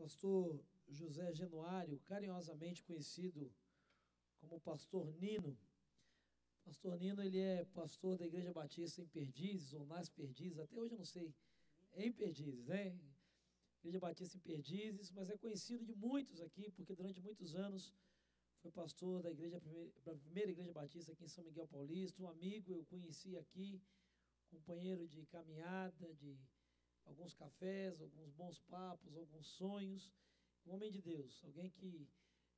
pastor José Genuário, carinhosamente conhecido como pastor Nino. Pastor Nino, ele é pastor da Igreja Batista em Perdizes, ou nas Perdizes, até hoje eu não sei, é em Perdizes, né? Igreja Batista em Perdizes, mas é conhecido de muitos aqui, porque durante muitos anos foi pastor da primeira Igreja Batista aqui em São Miguel Paulista, um amigo eu conheci aqui, companheiro de caminhada, de alguns cafés, alguns bons papos, alguns sonhos, um homem de Deus, alguém que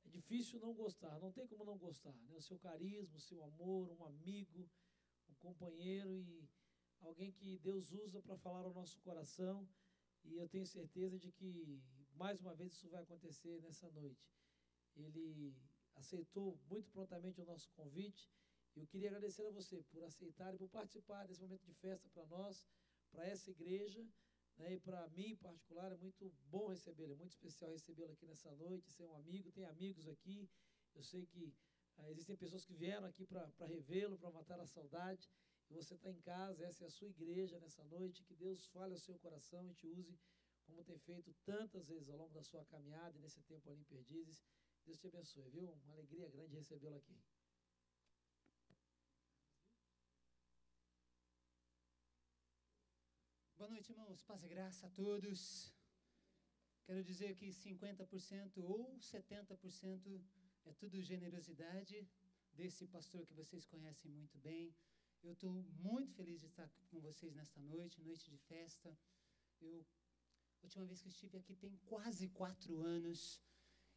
é difícil não gostar, não tem como não gostar, né? O seu carisma, o seu amor, um amigo, um companheiro e alguém que Deus usa para falar ao nosso coração, e eu tenho certeza de que mais uma vez isso vai acontecer nessa noite. Ele aceitou muito prontamente o nosso convite, e eu queria agradecer a você por aceitar e por participar desse momento de festa para nós, para essa igreja, né, e para mim em particular é muito bom recebê-lo, é muito especial recebê-lo aqui nessa noite, ser um amigo, tem amigos aqui, eu sei que existem pessoas que vieram aqui para revê-lo, para matar a saudade, e você está em casa, essa é a sua igreja nessa noite, que Deus fale ao seu coração e te use como tem feito tantas vezes ao longo da sua caminhada e nesse tempo ali em Perdizes. Deus te abençoe, viu? Uma alegria grande recebê-lo aqui. Boa noite, irmãos. Paz e graça a todos. Quero dizer que 50% ou 70% é tudo generosidade desse pastor que vocês conhecem muito bem. Eu estou muito feliz de estar com vocês nesta noite, noite de festa. A última vez que estive aqui tem quase 4 anos.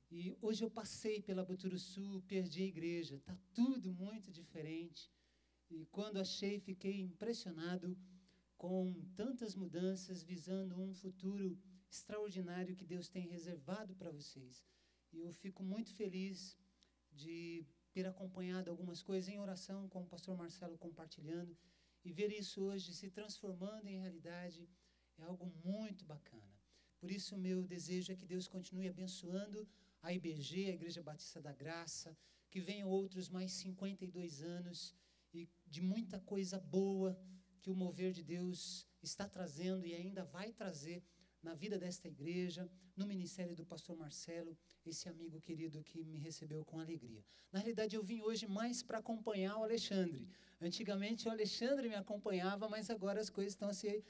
E hoje eu passei pela Boturuçu, perdi a igreja. Está tudo muito diferente. E quando achei, fiquei impressionado com tantas mudanças, visando um futuro extraordinário que Deus tem reservado para vocês. E eu fico muito feliz de ter acompanhado algumas coisas em oração com o pastor Marcelo compartilhando, e ver isso hoje se transformando em realidade é algo muito bacana. Por isso, o meu desejo é que Deus continue abençoando a IBG, a Igreja Batista da Graça, que venham outros mais 52 anos e de muita coisa boa que o mover de Deus está trazendo e ainda vai trazer na vida desta igreja, no ministério do pastor Marcelo, esse amigo querido que me recebeu com alegria. Na realidade, eu vim hoje mais para acompanhar o Alexandre. Antigamente, o Alexandre me acompanhava, mas agora as coisas estão se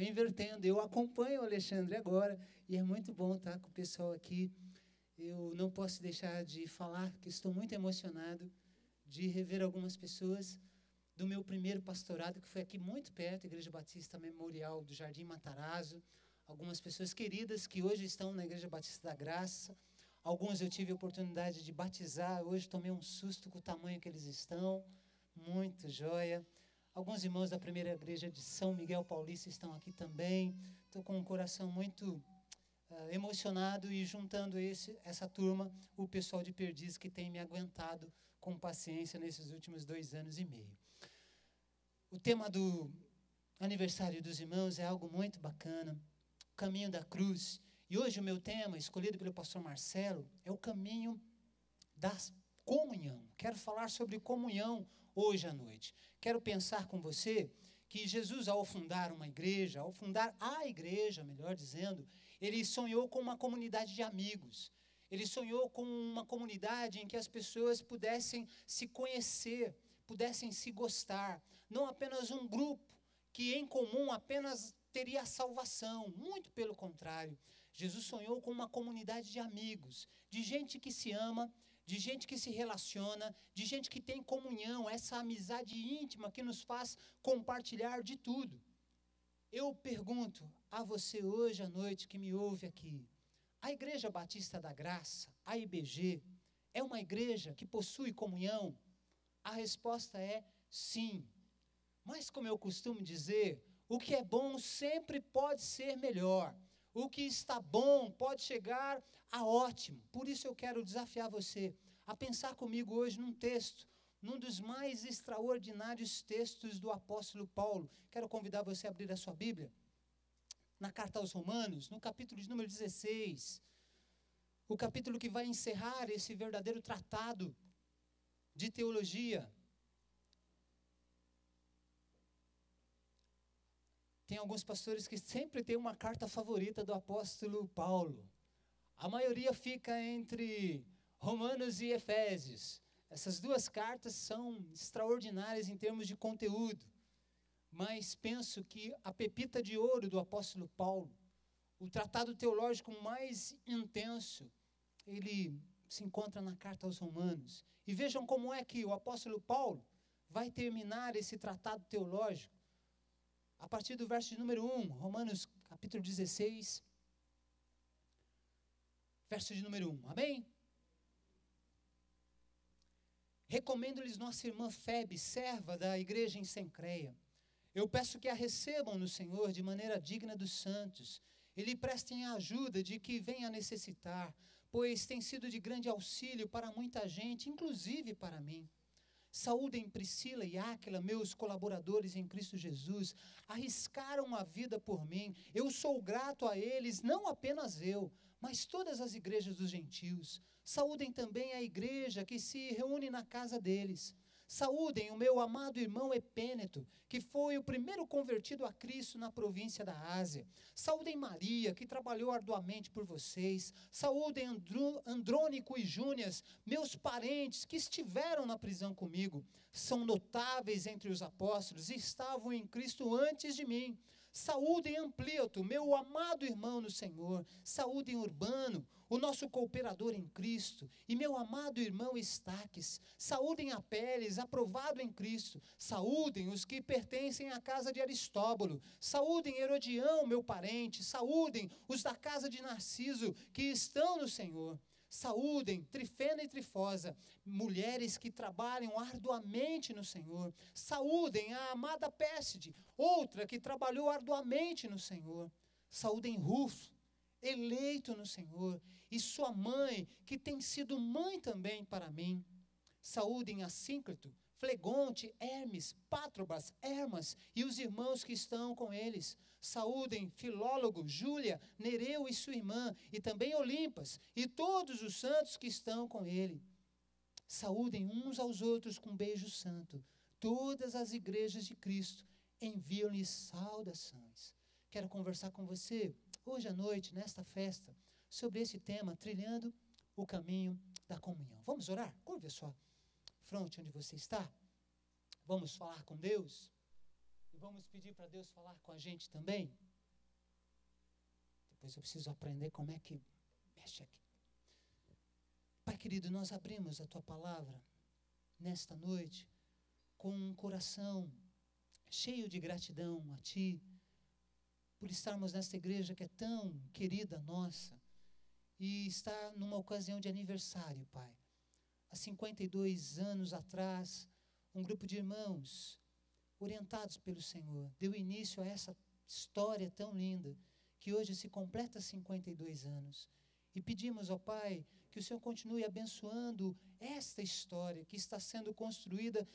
invertendo. Eu acompanho o Alexandre agora, e é muito bom estar com o pessoal aqui. Eu não posso deixar de falar que estou muito emocionado de rever algumas pessoas do meu primeiro pastorado, que foi aqui muito perto, Igreja Batista Memorial do Jardim Matarazzo, algumas pessoas queridas que hoje estão na Igreja Batista da Graça, alguns eu tive a oportunidade de batizar, hoje tomei um susto com o tamanho que eles estão, muito joia. Alguns irmãos da primeira igreja de São Miguel Paulista estão aqui também, estou com um coração muito emocionado e juntando essa turma, o pessoal de Perdizes que tem me aguentado com paciência nesses últimos 2 anos e meio. O tema do aniversário dos irmãos é algo muito bacana, o caminho da cruz. E hoje o meu tema, escolhido pelo pastor Marcelo, é o caminho da comunhão. Quero falar sobre comunhão hoje à noite. Quero pensar com você que Jesus, ao fundar uma igreja, ao fundar a igreja, melhor dizendo, ele sonhou com uma comunidade de amigos. Ele sonhou com uma comunidade em que as pessoas pudessem se conhecer, pudessem se gostar. Não apenas um grupo que em comum apenas teria a salvação, muito pelo contrário. Jesus sonhou com uma comunidade de amigos, de gente que se ama, de gente que se relaciona, de gente que tem comunhão, essa amizade íntima que nos faz compartilhar de tudo. Eu pergunto a você hoje à noite que me ouve aqui, a Igreja Batista da Graça, a IBG, é uma igreja que possui comunhão? A resposta é sim. Mas, como eu costumo dizer, o que é bom sempre pode ser melhor. O que está bom pode chegar a ótimo. Por isso eu quero desafiar você a pensar comigo hoje num texto, num dos mais extraordinários textos do apóstolo Paulo. Quero convidar você a abrir a sua Bíblia na carta aos Romanos, no capítulo de número 16. O capítulo que vai encerrar esse verdadeiro tratado de teologia. Tem alguns pastores que sempre têm uma carta favorita do apóstolo Paulo. A maioria fica entre Romanos e Efésios. Essas duas cartas são extraordinárias em termos de conteúdo, mas penso que a pepita de ouro do apóstolo Paulo, o tratado teológico mais intenso, ele se encontra na carta aos Romanos. E vejam como é que o apóstolo Paulo vai terminar esse tratado teológico. A partir do verso de número 1, Romanos capítulo 16, verso de número 1. Amém? Recomendo-lhes nossa irmã Febe, serva da igreja em Cencreia. Eu peço que a recebam no Senhor de maneira digna dos santos, e lhe prestem a ajuda de que venha a necessitar, pois tem sido de grande auxílio para muita gente, inclusive para mim. Saúdem Priscila e Áquila, meus colaboradores em Cristo Jesus, arriscaram a vida por mim. Eu sou grato a eles, não apenas eu, mas todas as igrejas dos gentios. Saúdem também a igreja que se reúne na casa deles. Saúdem o meu amado irmão Epêneto, que foi o primeiro convertido a Cristo na província da Ásia. Saúdem Maria, que trabalhou arduamente por vocês. Saúdem Andrônico e Júnias, meus parentes que estiveram na prisão comigo. São notáveis entre os apóstolos e estavam em Cristo antes de mim. Saúdem Amplíato, meu amado irmão no Senhor. Saúdem Urbano, o nosso cooperador em Cristo, e meu amado irmão Estaques. Saúdem Apeles, aprovado em Cristo. Saúdem os que pertencem à casa de Aristóbulo. Saúdem Herodião, meu parente. Saúdem os da casa de Narciso, que estão no Senhor. Saúdem Trifena e Trifosa, mulheres que trabalham arduamente no Senhor. Saúdem a amada Pérside, outra que trabalhou arduamente no Senhor. Saúdem Rufo, eleito no Senhor, e sua mãe, que tem sido mãe também para mim. Saúdem Assínclito, Flegonte, Hermes, Pátrobas, Hermas e os irmãos que estão com eles. Saúdem Filólogo, Júlia, Nereu e sua irmã, e também Olimpas, e todos os santos que estão com ele. Saúdem uns aos outros com beijo santo. Todas as igrejas de Cristo enviam-lhes saudações. Quero conversar com você hoje à noite, nesta festa, sobre esse tema, trilhando o caminho da comunhão. Vamos orar? Curva a sua fronte onde você está. Vamos falar com Deus. E vamos pedir para Deus falar com a gente também. Depois eu preciso aprender como é que mexe aqui. Pai querido, nós abrimos a Tua palavra nesta noite com um coração cheio de gratidão a Ti, por estarmos nesta igreja que é tão querida nossa, e estar numa ocasião de aniversário, Pai. Há 52 anos atrás, um grupo de irmãos, orientados pelo Senhor, deu início a essa história tão linda, que hoje se completa 52 anos. E pedimos ao Pai que o Senhor continue abençoando esta história que está sendo construída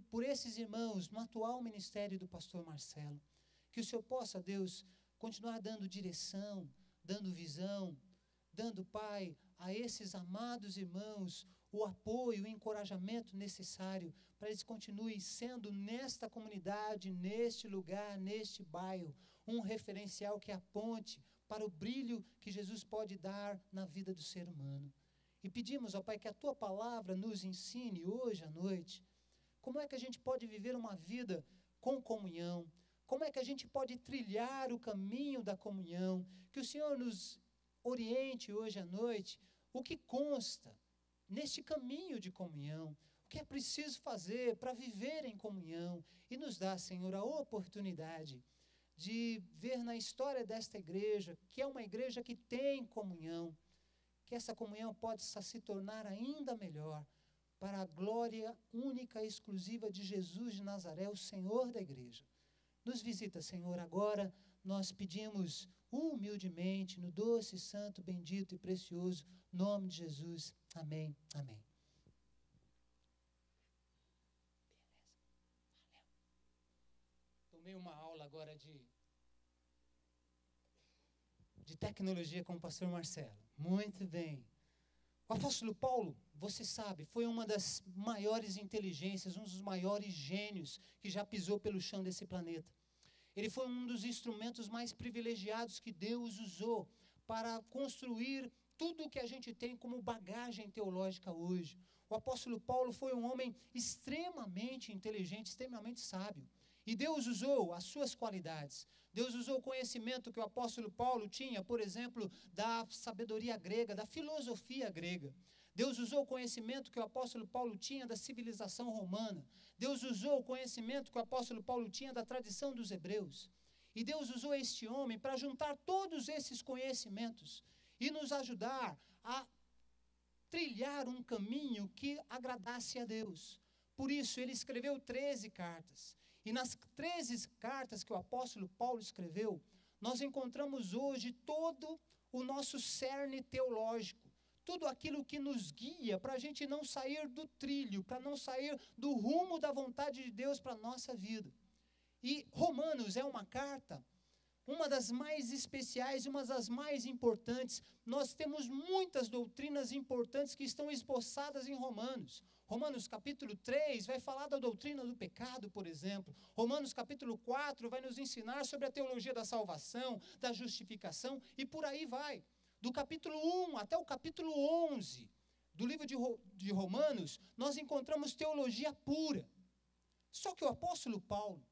por esses irmãos no atual ministério do pastor Marcelo. Que o Senhor possa, Deus, continuar dando direção, dando visão, dando, Pai, a esses amados irmãos o apoio, o encorajamento necessário para eles continuem sendo nesta comunidade, neste lugar, neste bairro, um referencial que aponte para o brilho que Jesus pode dar na vida do ser humano. E pedimos, ó Pai, que a Tua palavra nos ensine hoje à noite como é que a gente pode viver uma vida com comunhão, como é que a gente pode trilhar o caminho da comunhão, que o Senhor nos oriente hoje à noite o que consta neste caminho de comunhão, o que é preciso fazer para viver em comunhão, e nos dá, Senhor, a oportunidade de ver na história desta igreja, que é uma igreja que tem comunhão, que essa comunhão possa se tornar ainda melhor, para a glória única e exclusiva de Jesus de Nazaré, o Senhor da igreja. Nos visita, Senhor, agora nós pedimos humildemente, no doce, santo, bendito e precioso nome de Jesus. Amém, amém. Tomei uma aula agora de tecnologia com o pastor Marcelo. Muito bem. O apóstolo Paulo, você sabe, foi uma das maiores inteligências, um dos maiores gênios que já pisou pelo chão desse planeta. Ele foi um dos instrumentos mais privilegiados que Deus usou para construir tudo que a gente tem como bagagem teológica hoje. O apóstolo Paulo foi um homem extremamente inteligente, extremamente sábio. E Deus usou as suas qualidades. Deus usou o conhecimento que o apóstolo Paulo tinha, por exemplo, da sabedoria grega, da filosofia grega. Deus usou o conhecimento que o apóstolo Paulo tinha da civilização romana. Deus usou o conhecimento que o apóstolo Paulo tinha da tradição dos hebreus. E Deus usou este homem para juntar todos esses conhecimentos e nos ajudar a trilhar um caminho que agradasse a Deus. Por isso, ele escreveu 13 cartas. E nas 13 cartas que o apóstolo Paulo escreveu, nós encontramos hoje todo o nosso cerne teológico, tudo aquilo que nos guia para a gente não sair do trilho, para não sair do rumo da vontade de Deus para a nossa vida. E Romanos é uma carta, uma das mais especiais, uma das mais importantes. Nós temos muitas doutrinas importantes que estão esboçadas em Romanos. Romanos capítulo 3 vai falar da doutrina do pecado, por exemplo. Romanos capítulo 4 vai nos ensinar sobre a teologia da salvação, da justificação, e por aí vai. Do capítulo 1 até o capítulo 11 do livro de Romanos, nós encontramos teologia pura. Só que o apóstolo Paulo,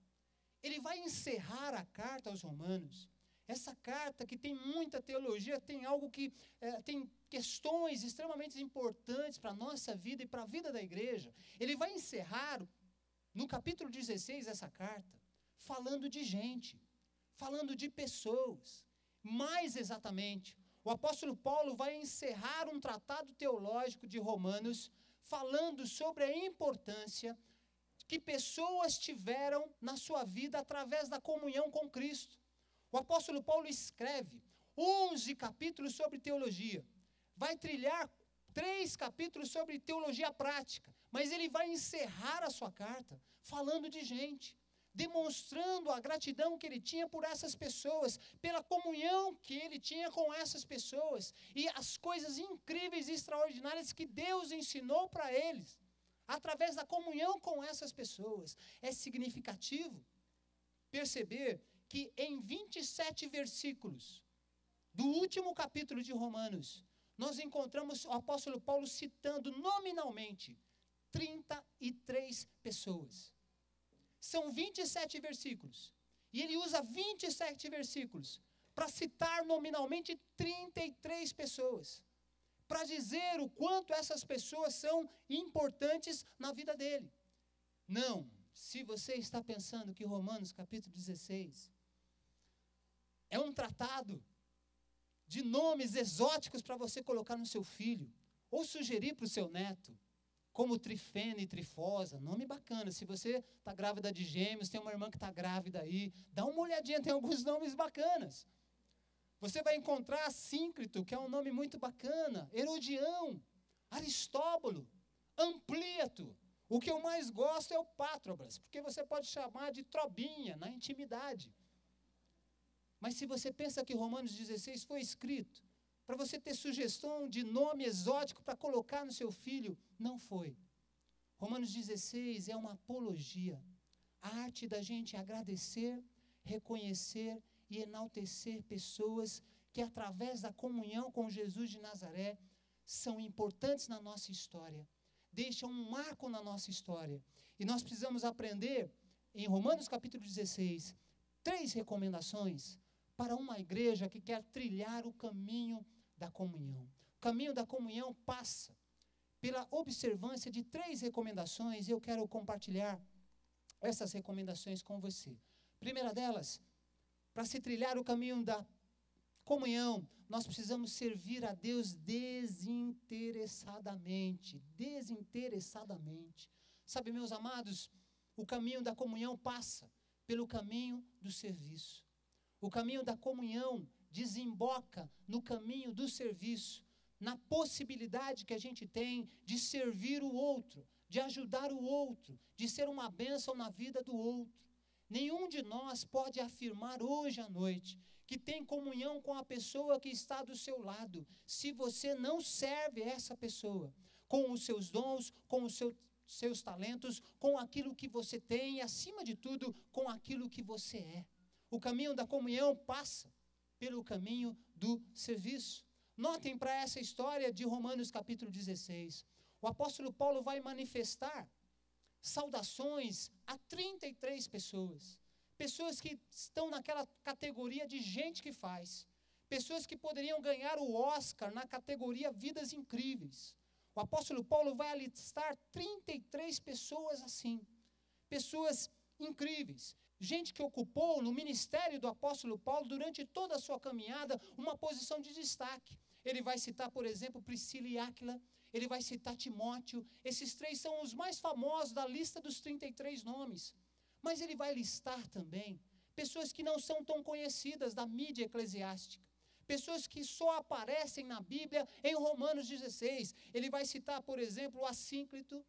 ele vai encerrar a carta aos Romanos. Essa carta que tem muita teologia, tem algo que tem questões extremamente importantes para a nossa vida e para a vida da igreja. Ele vai encerrar, no capítulo 16 dessa carta, falando de gente, falando de pessoas. Mais exatamente, o apóstolo Paulo vai encerrar um tratado teológico de Romanos, falando sobre a importância que pessoas tiveram na sua vida através da comunhão com Cristo. O apóstolo Paulo escreve 11 capítulos sobre teologia. Vai trilhar 3 capítulos sobre teologia prática. Mas ele vai encerrar a sua carta falando de gente, demonstrando a gratidão que ele tinha por essas pessoas, pela comunhão que ele tinha com essas pessoas e as coisas incríveis e extraordinárias que Deus ensinou para eles. Através da comunhão com essas pessoas. É significativo perceber que em 27 versículos do último capítulo de Romanos, nós encontramos o apóstolo Paulo citando nominalmente 33 pessoas. São 27 versículos. E ele usa 27 versículos para citar nominalmente 33 pessoas, para dizer o quanto essas pessoas são importantes na vida dele. Não, se você está pensando que Romanos capítulo 16 é um tratado de nomes exóticos para você colocar no seu filho, ou sugerir para o seu neto, como Trifena e Trifosa, nome bacana. Se você está grávida de gêmeos, tem uma irmã que está grávida aí, dá uma olhadinha, tem alguns nomes bacanas. Você vai encontrar Assíncrito, que é um nome muito bacana, Herodião, Aristóbulo, Amplíato. O que eu mais gosto é o Pátrobras, porque você pode chamar de Trobinha, na intimidade. Mas se você pensa que Romanos 16 foi escrito para você ter sugestão de nome exótico para colocar no seu filho, não foi. Romanos 16 é uma apologia, a arte da gente agradecer, reconhecer e enaltecer pessoas que, através da comunhão com Jesus de Nazaré, são importantes na nossa história, deixam um marco na nossa história. E nós precisamos aprender, em Romanos capítulo 16, 3 recomendações para uma igreja que quer trilhar o caminho da comunhão. O caminho da comunhão passa pela observância de 3 recomendações, e eu quero compartilhar essas recomendações com você. Primeira delas, para se trilhar o caminho da comunhão, nós precisamos servir a Deus desinteressadamente. Desinteressadamente. Sabe, meus amados, o caminho da comunhão passa pelo caminho do serviço. O caminho da comunhão desemboca no caminho do serviço, na possibilidade que a gente tem de servir o outro, de ajudar o outro, de ser uma bênção na vida do outro. Nenhum de nós pode afirmar hoje à noite que tem comunhão com a pessoa que está do seu lado, se você não serve essa pessoa, com os seus dons, com os seus talentos, com aquilo que você tem e, acima de tudo, com aquilo que você é. O caminho da comunhão passa pelo caminho do serviço. Notem para essa história de Romanos capítulo 16. O apóstolo Paulo vai manifestar saudações a 33 pessoas. Pessoas que estão naquela categoria de gente que faz. Pessoas que poderiam ganhar o Oscar na categoria Vidas Incríveis. O apóstolo Paulo vai alistar 33 pessoas assim. Pessoas incríveis. Gente que ocupou no ministério do apóstolo Paulo, durante toda a sua caminhada, uma posição de destaque. Ele vai citar, por exemplo, Priscila e Áquila. Ele vai citar Timóteo. Esses três são os mais famosos da lista dos 33 nomes. Mas ele vai listar também pessoas que não são tão conhecidas da mídia eclesiástica. Pessoas que só aparecem na Bíblia em Romanos 16. Ele vai citar, por exemplo, o Assínclito.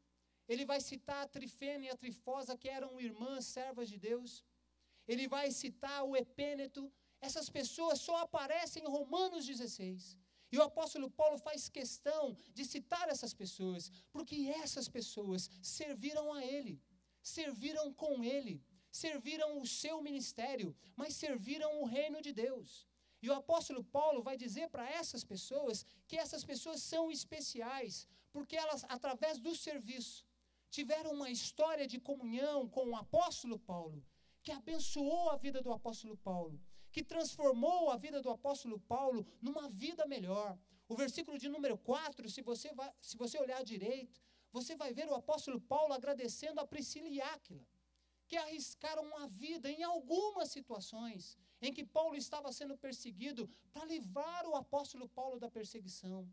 Ele vai citar a Trifena e a Trifosa, que eram irmãs servas de Deus. Ele vai citar o Epêneto. Essas pessoas só aparecem em Romanos 16. E o apóstolo Paulo faz questão de citar essas pessoas, porque essas pessoas serviram a ele, serviram com ele, serviram o seu ministério, mas serviram o reino de Deus. E o apóstolo Paulo vai dizer para essas pessoas que essas pessoas são especiais, porque elas, através do serviço, tiveram uma história de comunhão com o apóstolo Paulo, que abençoou a vida do apóstolo Paulo, que transformou a vida do apóstolo Paulo numa vida melhor. O versículo de número 4, se você olhar direito, você vai ver o apóstolo Paulo agradecendo a Priscila e Áquila, que arriscaram a vida em algumas situações em que Paulo estava sendo perseguido, para livrar o apóstolo Paulo da perseguição.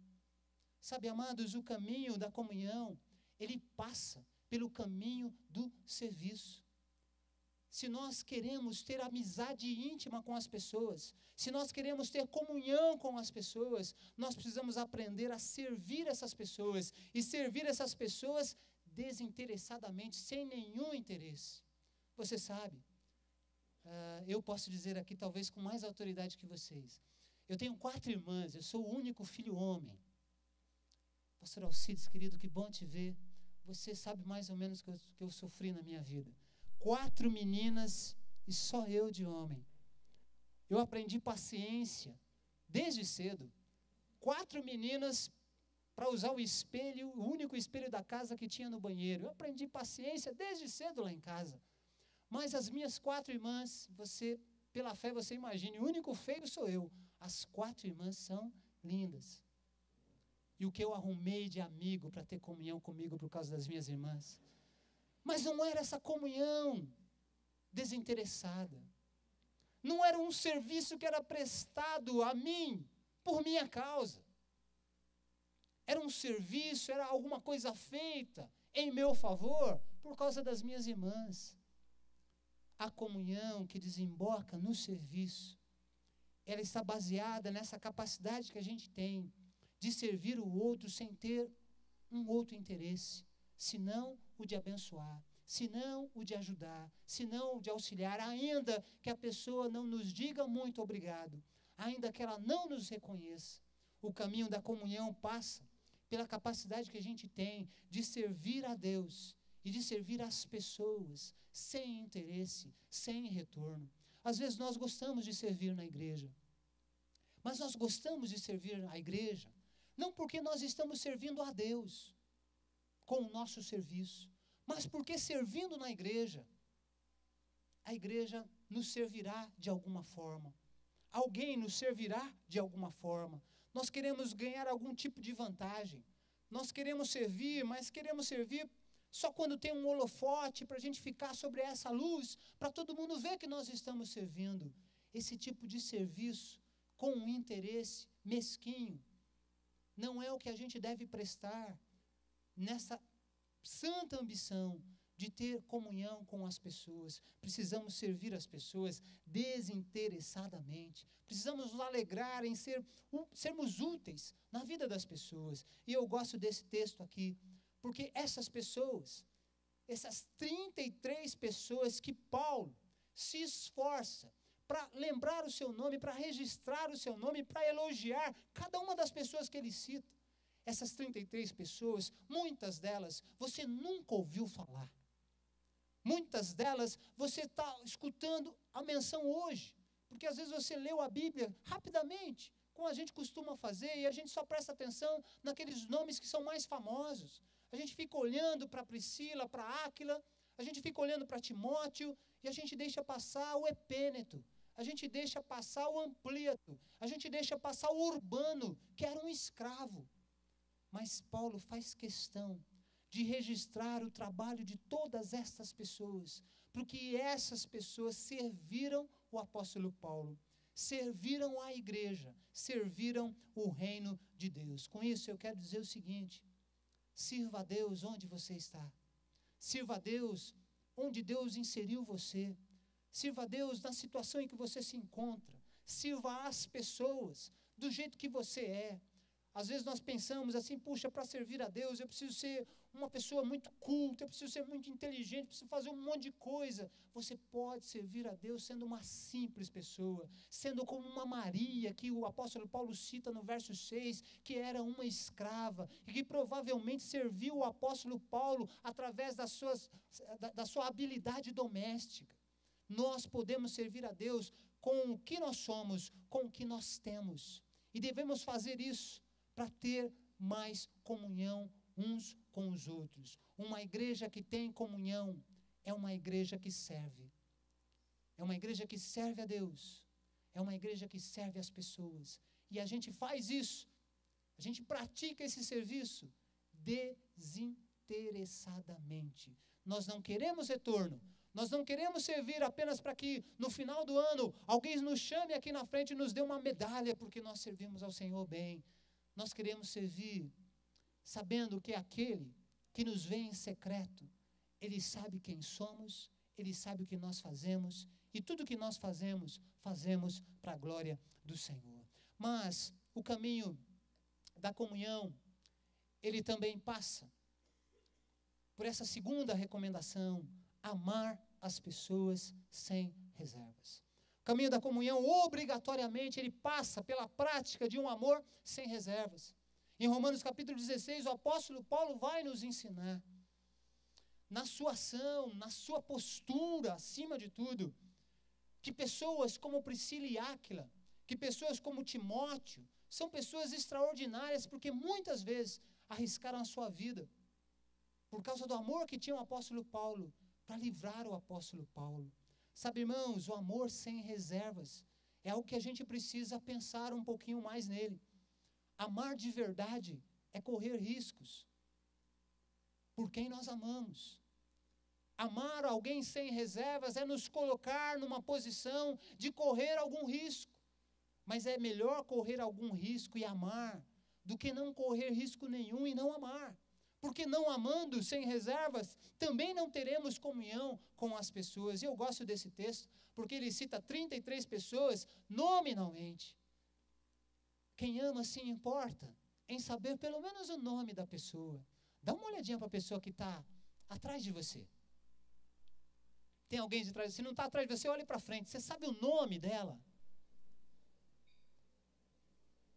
Sabe, amados, o caminho da comunhão, ele passa pelo caminho do serviço. Se nós queremos ter amizade íntima com as pessoas, se nós queremos ter comunhão com as pessoas, nós precisamos aprender a servir essas pessoas, e servir essas pessoas desinteressadamente, sem nenhum interesse. Você sabe, eu posso dizer aqui talvez com mais autoridade que vocês, eu tenho 4 irmãs, eu sou o único filho homem. Pastor Alcides, querido, que bom te ver. Você sabe mais ou menos o que eu sofri na minha vida. 4 meninas e só eu de homem. Eu aprendi paciência desde cedo. 4 meninas para usar o espelho, o único espelho da casa que tinha no banheiro. Eu aprendi paciência desde cedo lá em casa. Mas as minhas 4 irmãs, pela fé você imagine, o único feio sou eu. As 4 irmãs são lindas. E o que eu arrumei de amigo para ter comunhão comigo por causa das minhas irmãs. Mas não era essa comunhão desinteressada. Não era um serviço que era prestado a mim, por minha causa. Era um serviço, era alguma coisa feita em meu favor, por causa das minhas irmãs. A comunhão que desemboca no serviço, ela está baseada nessa capacidade que a gente tem de servir o outro sem ter um outro interesse, senão o de abençoar, senão o de ajudar, senão o de auxiliar, ainda que a pessoa não nos diga muito obrigado, ainda que ela não nos reconheça. O caminho da comunhão passa pela capacidade que a gente tem de servir a Deus e de servir as pessoas sem interesse, sem retorno. Às vezes nós gostamos de servir na igreja, mas nós gostamos de servir a igreja não porque nós estamos servindo a Deus com o nosso serviço, mas porque servindo na igreja, a igreja nos servirá de alguma forma. Alguém nos servirá de alguma forma. Nós queremos ganhar algum tipo de vantagem. Nós queremos servir, mas queremos servir só quando tem um holofote para a gente ficar sobre essa luz, para todo mundo ver que nós estamos servindo. Esse tipo de serviço com um interesse mesquinho não é o que a gente deve prestar nessa santa ambição de ter comunhão com as pessoas. Precisamos servir as pessoas desinteressadamente. Precisamos nos alegrar em sermos úteis na vida das pessoas. E eu gosto desse texto aqui, porque essas pessoas, essas 33 pessoas que Paulo se esforça para lembrar o seu nome, para registrar o seu nome, para elogiar cada uma das pessoas que ele cita. Essas 33 pessoas, muitas delas você nunca ouviu falar. Muitas delas você está escutando a menção hoje, porque às vezes você leu a Bíblia rapidamente, como a gente costuma fazer, e a gente só presta atenção naqueles nomes que são mais famosos. A gente fica olhando para Priscila, para Áquila, a gente fica olhando para Timóteo, e a gente deixa passar o Epêneto, a gente deixa passar o Amplíato, a gente deixa passar o Urbano, que era um escravo. Mas Paulo faz questão de registrar o trabalho de todas estas pessoas, porque essas pessoas serviram o apóstolo Paulo, serviram a igreja, serviram o reino de Deus. Com isso eu quero dizer o seguinte: sirva a Deus onde você está, sirva a Deus onde Deus inseriu você, sirva a Deus na situação em que você se encontra, sirva as pessoas do jeito que você é. Às vezes nós pensamos assim, puxa, para servir a Deus eu preciso ser uma pessoa muito culta, eu preciso ser muito inteligente, preciso fazer um monte de coisa. Você pode servir a Deus sendo uma simples pessoa, sendo como uma Maria, que o apóstolo Paulo cita no verso 6, que era uma escrava, e que provavelmente serviu o apóstolo Paulo através da sua habilidade doméstica. Nós podemos servir a Deus com o que nós somos, com o que nós temos, e devemos fazer isso para ter mais comunhão uns com os outros. Uma igreja que tem comunhão é uma igreja que serve. É uma igreja que serve a Deus. É uma igreja que serve as pessoas. E a gente faz isso, a gente pratica esse serviço desinteressadamente. Nós não queremos retorno. Nós não queremos servir apenas para que no final do ano alguém nos chame aqui na frente e nos dê uma medalha porque nós servimos ao Senhor bem. Nós queremos servir sabendo que aquele que nos vê em secreto, Ele sabe quem somos, Ele sabe o que nós fazemos, e tudo que nós fazemos, fazemos para a glória do Senhor. Mas o caminho da comunhão, ele também passa por essa segunda recomendação: amar as pessoas sem reservas. O caminho da comunhão, obrigatoriamente, ele passa pela prática de um amor sem reservas. Em Romanos capítulo 16, o apóstolo Paulo vai nos ensinar, na sua ação, na sua postura, acima de tudo, que pessoas como Priscila e Áquila, que pessoas como Timóteo, são pessoas extraordinárias, porque muitas vezes arriscaram a sua vida, por causa do amor que tinha o apóstolo Paulo, para livrar o apóstolo Paulo. Sabe, irmãos, o amor sem reservas é algo que a gente precisa pensar um pouquinho mais nele. Amar de verdade é correr riscos por quem nós amamos. Amar alguém sem reservas é nos colocar numa posição de correr algum risco. Mas é melhor correr algum risco e amar do que não correr risco nenhum e não amar. Porque não amando sem reservas, também não teremos comunhão com as pessoas. E eu gosto desse texto, porque ele cita 33 pessoas nominalmente. Quem ama se importa em saber pelo menos o nome da pessoa. Dá uma olhadinha para a pessoa que está atrás de você. Tem alguém de trás? Se não está atrás de você, olhe para frente. Você sabe o nome dela?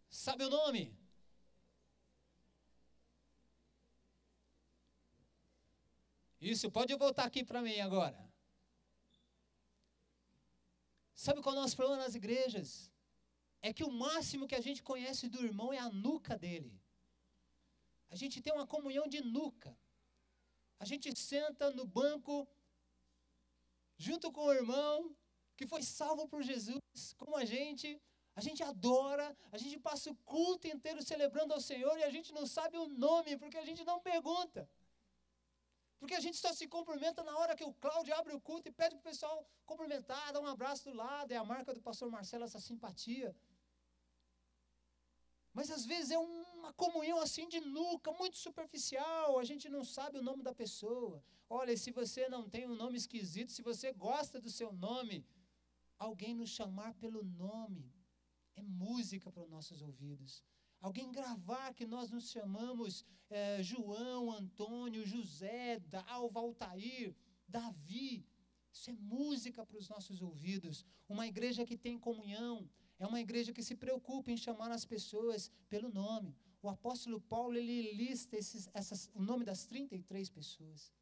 Sabe o nome? Isso, pode voltar aqui para mim agora. Sabe qual é o nosso problema nas igrejas? É que o máximo que a gente conhece do irmão é a nuca dele. A gente tem uma comunhão de nuca. A gente senta no banco, junto com o irmão, que foi salvo por Jesus, como a gente adora, a gente passa o culto inteiro celebrando ao Senhor e a gente não sabe o nome, porque a gente não pergunta. Porque a gente só se cumprimenta na hora que o Cláudio abre o culto e pede para o pessoal cumprimentar, dar um abraço do lado, é a marca do pastor Marcelo, essa simpatia. Mas às vezes é uma comunhão assim de nuca, muito superficial, a gente não sabe o nome da pessoa. Olha, se você não tem um nome esquisito, se você gosta do seu nome, alguém nos chamar pelo nome é música para os nossos ouvidos. Alguém gravar que nós nos chamamos João, Antônio, José, Dalva, Altair, Davi. Isso é música para os nossos ouvidos. Uma igreja que tem comunhão é uma igreja que se preocupa em chamar as pessoas pelo nome. O apóstolo Paulo, ele lista o nome das 33 pessoas.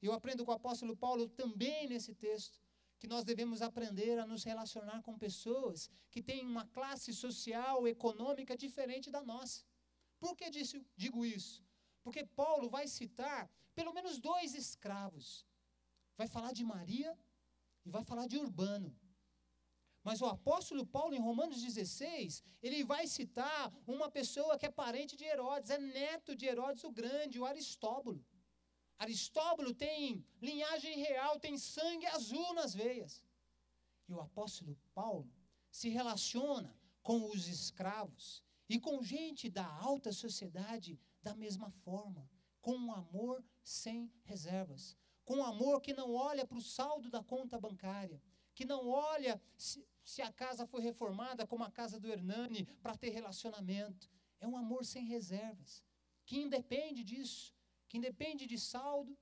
Eu aprendo com o apóstolo Paulo também nesse texto, que nós devemos aprender a nos relacionar com pessoas que têm uma classe social, econômica diferente da nossa. Por que digo isso? Porque Paulo vai citar pelo menos 2 escravos. Vai falar de Maria e vai falar de Urbano. Mas o apóstolo Paulo, em Romanos 16, ele vai citar uma pessoa que é parente de Herodes, é neto de Herodes o Grande, o Aristóbulo. Aristóbulo tem linhagem real, tem sangue azul nas veias. E o apóstolo Paulo se relaciona com os escravos e com gente da alta sociedade da mesma forma, com um amor sem reservas, com um amor que não olha para o saldo da conta bancária, que não olha se a casa foi reformada como a casa do Hernani para ter relacionamento. É um amor sem reservas, que independe disso, que independe de saldo,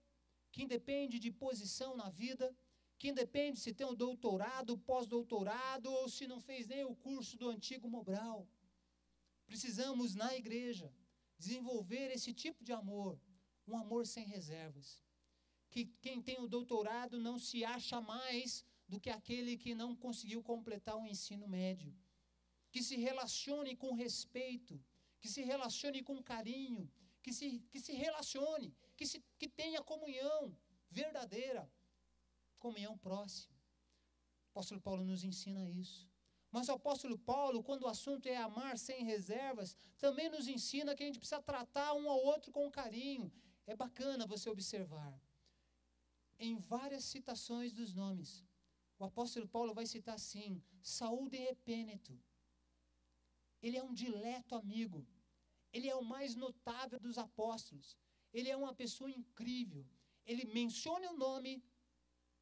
que independe de posição na vida, que independe se tem um doutorado, pós-doutorado, ou se não fez nem o curso do antigo Mobral. Precisamos, na igreja, desenvolver esse tipo de amor, um amor sem reservas. Que quem tem o doutorado não se acha mais do que aquele que não conseguiu completar o ensino médio. Que se relacione com respeito, que se relacione com carinho, que se relacione, que tenha comunhão verdadeira, comunhão próxima. O apóstolo Paulo nos ensina isso. Mas o apóstolo Paulo, quando o assunto é amar sem reservas, também nos ensina que a gente precisa tratar um ao outro com carinho. É bacana você observar. Em várias citações dos nomes, o apóstolo Paulo vai citar assim: saúdem Epêneto. Ele é um dileto amigo. Ele é o mais notável dos apóstolos. Ele é uma pessoa incrível. Ele menciona o nome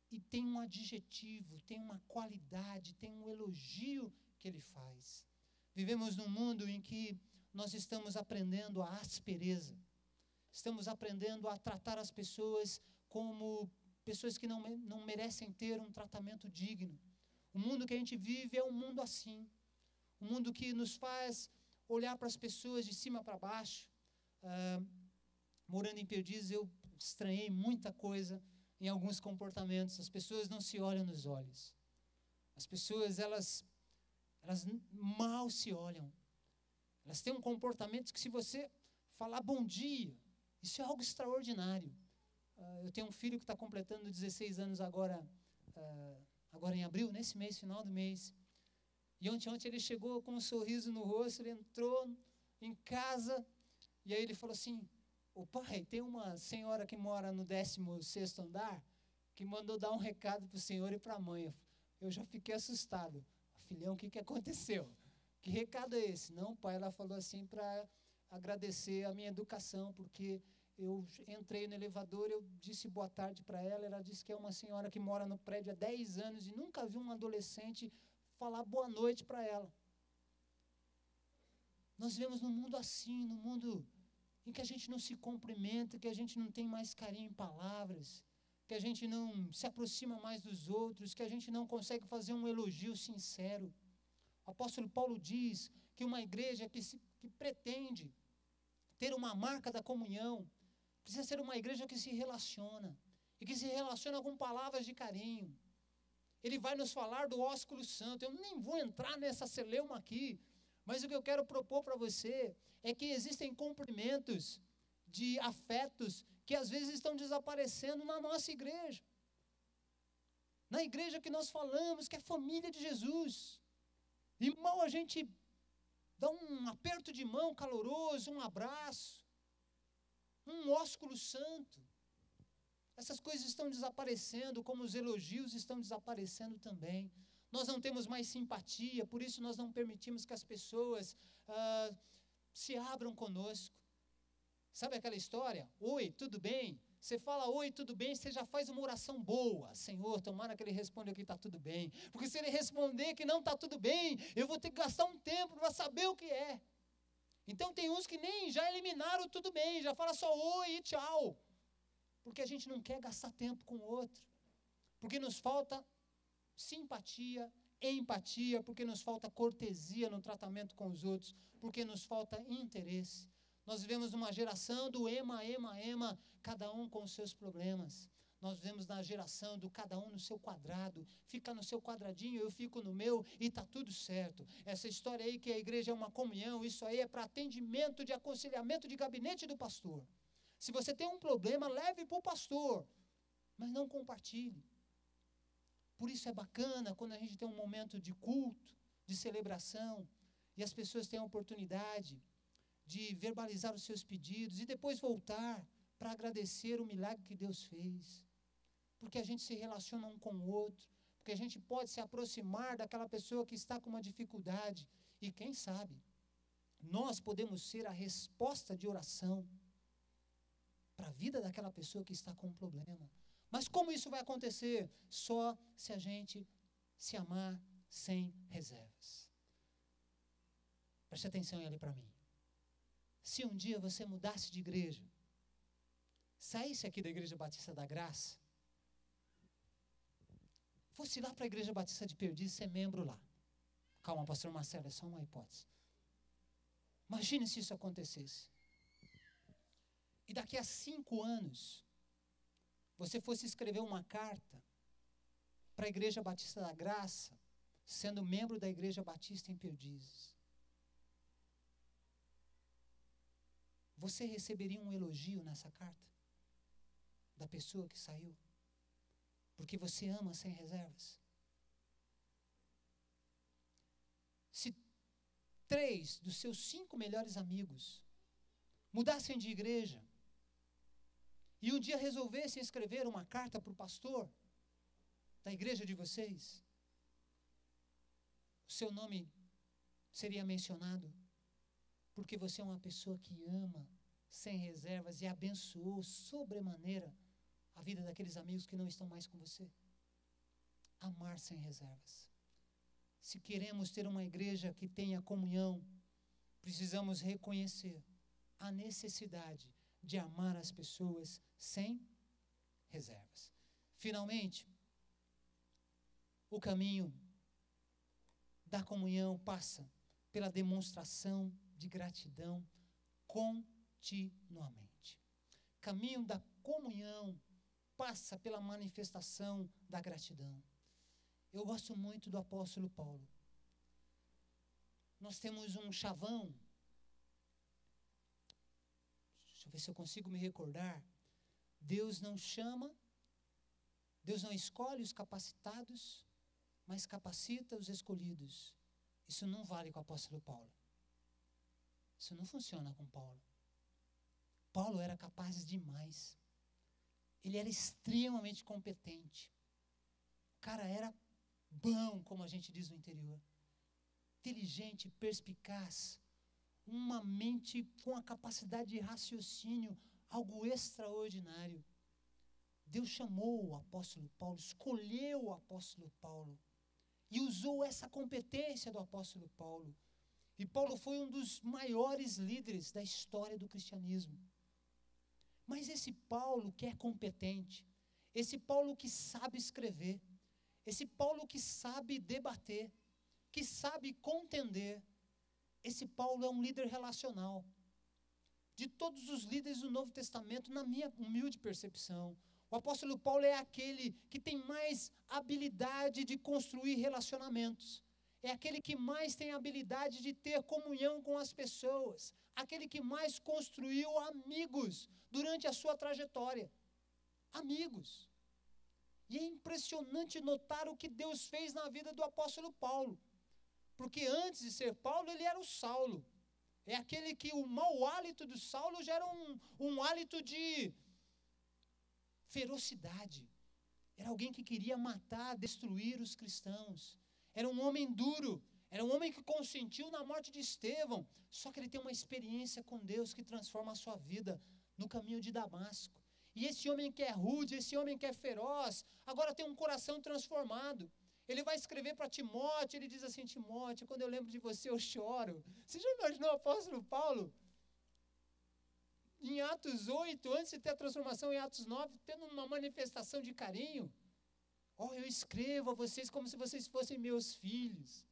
e tem um adjetivo, tem uma qualidade, tem um elogio que ele faz. Vivemos num mundo em que nós estamos aprendendo a aspereza. Estamos aprendendo a tratar as pessoas como pessoas que não merecem ter um tratamento digno. O mundo que a gente vive é um mundo assim. Um mundo que nos faz olhar para as pessoas de cima para baixo. Morando em Perdizes, eu estranhei muita coisa em alguns comportamentos. As pessoas não se olham nos olhos. As pessoas, elas mal se olham. Elas têm um comportamento que, se você falar bom dia, isso é algo extraordinário. Eu tenho um filho que está completando 16 anos agora em abril, nesse mês, final do mês. E ontem ele chegou com um sorriso no rosto, ele entrou em casa, e aí ele falou assim: ô pai, tem uma senhora que mora no 16º andar, que mandou dar um recado para o senhor e para a mãe. Eu já fiquei assustado. Filhão, o que aconteceu? Que recado é esse? Não, pai, ela falou assim para agradecer a minha educação, porque eu entrei no elevador, eu disse boa tarde para ela disse que é uma senhora que mora no prédio há 10 anos e nunca viu um adolescente falar boa noite para ela. Nós vivemos num mundo assim, num mundo em que a gente não se cumprimenta, que a gente não tem mais carinho em palavras, que a gente não se aproxima mais dos outros, que a gente não consegue fazer um elogio sincero. O apóstolo Paulo diz que uma igreja que pretende ter uma marca da comunhão precisa ser uma igreja que se relaciona, e que se relaciona com palavras de carinho. Ele vai nos falar do ósculo santo. Eu nem vou entrar nessa celeuma aqui, mas o que eu quero propor para você é que existem cumprimentos de afetos que às vezes estão desaparecendo na nossa igreja. Na igreja que nós falamos, que é família de Jesus. E mal a gente dá um aperto de mão caloroso, um abraço, um ósculo santo. Essas coisas estão desaparecendo, como os elogios estão desaparecendo também. Nós não temos mais simpatia, por isso nós não permitimos que as pessoas se abram conosco. Sabe aquela história? Oi, tudo bem? Você fala oi, tudo bem, você já faz uma oração boa. Senhor, tomara que ele responda que está tudo bem. Porque se ele responder que não está tudo bem, eu vou ter que gastar um tempo para saber o que é. Então tem uns que nem já eliminaram tudo bem, já fala só oi e tchau. Porque a gente não quer gastar tempo com o outro. Porque nos falta simpatia, empatia, porque nos falta cortesia no tratamento com os outros, porque nos falta interesse. Nós vivemos numa geração do ema, cada um com os seus problemas. Nós vivemos na geração do cada um no seu quadrado, fica no seu quadradinho, eu fico no meu e está tudo certo. Essa história aí que a igreja é uma comunhão, isso aí é para atendimento de aconselhamento de gabinete do pastor. Se você tem um problema, leve para o pastor, mas não compartilhe. Por isso é bacana quando a gente tem um momento de culto, de celebração, e as pessoas têm a oportunidade de verbalizar os seus pedidos e depois voltar para agradecer o milagre que Deus fez. Porque a gente se relaciona um com o outro, porque a gente pode se aproximar daquela pessoa que está com uma dificuldade. E quem sabe, nós podemos ser a resposta de oração para a vida daquela pessoa que está com um problema. Mas como isso vai acontecer? Só se a gente se amar sem reservas. Preste atenção ali para mim. Se um dia você mudasse de igreja, saísse aqui da Igreja Batista da Graça, fosse lá para a Igreja Batista de Perdizes ser membro lá. Calma, pastor Marcelo, é só uma hipótese. Imagine se isso acontecesse. E daqui a 5 anos, você fosse escrever uma carta para a Igreja Batista da Graça, sendo membro da Igreja Batista em Perdizes. Você receberia um elogio nessa carta? Da pessoa que saiu? Porque você ama sem reservas? Se 3 dos seus 5 melhores amigos mudassem de igreja e um dia resolvessem escrever uma carta para o pastor da igreja de vocês, o seu nome seria mencionado, porque você é uma pessoa que ama sem reservas e abençoou sobremaneira a vida daqueles amigos que não estão mais com você. Amar sem reservas. Se queremos ter uma igreja que tenha comunhão, precisamos reconhecer a necessidade de amar as pessoas sem reservas. Finalmente, o caminho da comunhão passa pela demonstração de gratidão continuamente. Caminho da comunhão passa pela manifestação da gratidão. Eu gosto muito do apóstolo Paulo. Nós temos um chavão. Deixa eu ver se eu consigo me recordar. Deus não chama, Deus não escolhe os capacitados, mas capacita os escolhidos. Isso não vale com o apóstolo Paulo. Isso não funciona com Paulo. Paulo era capaz demais. Ele era extremamente competente. O cara era bom, como a gente diz no interior. Inteligente, perspicaz. Uma mente com a capacidade de raciocínio, algo extraordinário. Deus chamou o apóstolo Paulo, escolheu o apóstolo Paulo e usou essa competência do apóstolo Paulo. E Paulo foi um dos maiores líderes da história do cristianismo. Mas esse Paulo que é competente, esse Paulo que sabe escrever, esse Paulo que sabe debater, que sabe contender, esse Paulo é um líder relacional. De todos os líderes do Novo Testamento, na minha humilde percepção, o apóstolo Paulo é aquele que tem mais habilidade de construir relacionamentos. É aquele que mais tem habilidade de ter comunhão com as pessoas. Aquele que mais construiu amigos durante a sua trajetória. Amigos. E é impressionante notar o que Deus fez na vida do apóstolo Paulo. Porque antes de ser Paulo, ele era o Saulo. É aquele que o mau hálito do Saulo já era um hálito de ferocidade. Era alguém que queria matar, destruir os cristãos. Era um homem duro. Era um homem que consentiu na morte de Estevão. Só que ele tem uma experiência com Deus que transforma a sua vida no caminho de Damasco. E esse homem que é rude, esse homem que é feroz, agora tem um coração transformado. Ele vai escrever para Timóteo, ele diz assim: Timóteo, quando eu lembro de você eu choro. Você já imaginou o apóstolo Paulo? Em Atos 8, antes de ter a transformação em Atos 9, tendo uma manifestação de carinho. Eu escrevo a vocês como se vocês fossem meus filhos.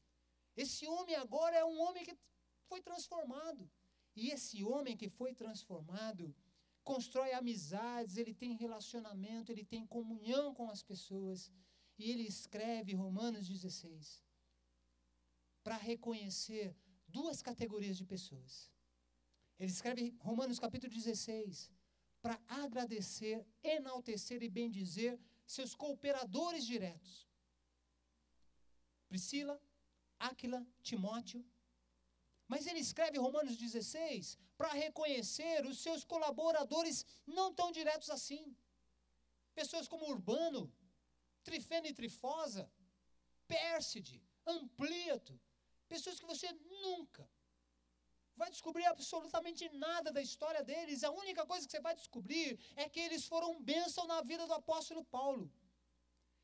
Esse homem agora é um homem que foi transformado. E esse homem que foi transformado constrói amizades, ele tem relacionamento, ele tem comunhão com as pessoas. E ele escreve Romanos 16 para reconhecer duas categorias de pessoas. Ele escreve Romanos capítulo 16 para agradecer, enaltecer e bendizer seus cooperadores diretos. Priscila, Áquila, Timóteo. Mas ele escreve Romanos 16 para reconhecer os seus colaboradores não tão diretos assim. Pessoas como Urbano, Trifena e Trifosa, Pérside, Amplíato. Pessoas que você nunca vai descobrir absolutamente nada da história deles. A única coisa que você vai descobrir é que eles foram bênção na vida do apóstolo Paulo.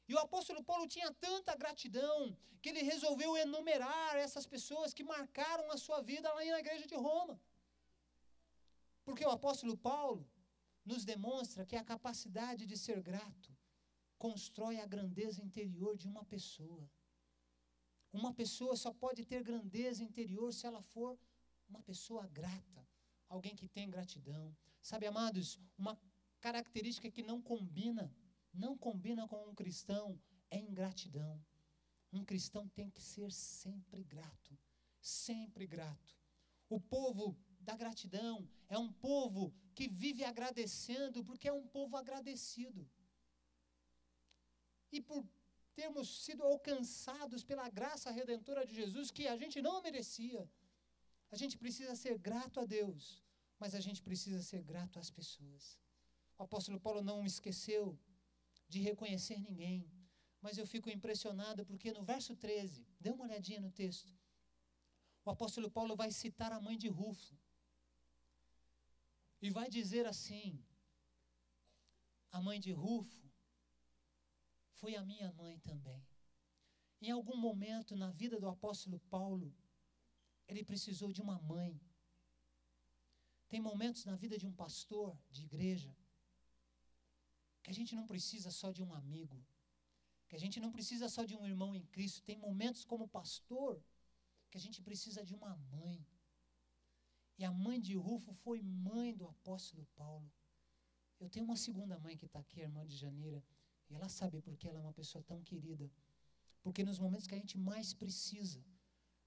E o apóstolo Paulo tinha tanta gratidão que ele resolveu enumerar essas pessoas que marcaram a sua vida lá na igreja de Roma. Porque o apóstolo Paulo nos demonstra que a capacidade de ser grato constrói a grandeza interior de uma pessoa. Uma pessoa só pode ter grandeza interior se ela for uma pessoa grata, alguém que tem gratidão. Sabe, amados, uma característica que não combina com um cristão é ingratidão. Um cristão tem que ser sempre grato, sempre grato. O povo da gratidão é um povo que vive agradecendo, porque é um povo agradecido. E por termos sido alcançados pela graça redentora de Jesus, que a gente não merecia, a gente precisa ser grato a Deus, mas a gente precisa ser grato às pessoas. O apóstolo Paulo não esqueceu de reconhecer ninguém, mas eu fico impressionado porque no verso 13, dê uma olhadinha no texto, o apóstolo Paulo vai citar a mãe de Rufo, e vai dizer assim: a mãe de Rufo foi a minha mãe também. Em algum momento na vida do apóstolo Paulo, ele precisou de uma mãe. Tem momentos na vida de um pastor de igreja que a gente não precisa só de um amigo, que a gente não precisa só de um irmão em Cristo. Tem momentos como pastor que a gente precisa de uma mãe. E a mãe de Rufo foi mãe do apóstolo Paulo. Eu tenho uma segunda mãe que está aqui, a irmã de Janeira, e ela sabe porque ela é uma pessoa tão querida. Porque nos momentos que a gente mais precisa,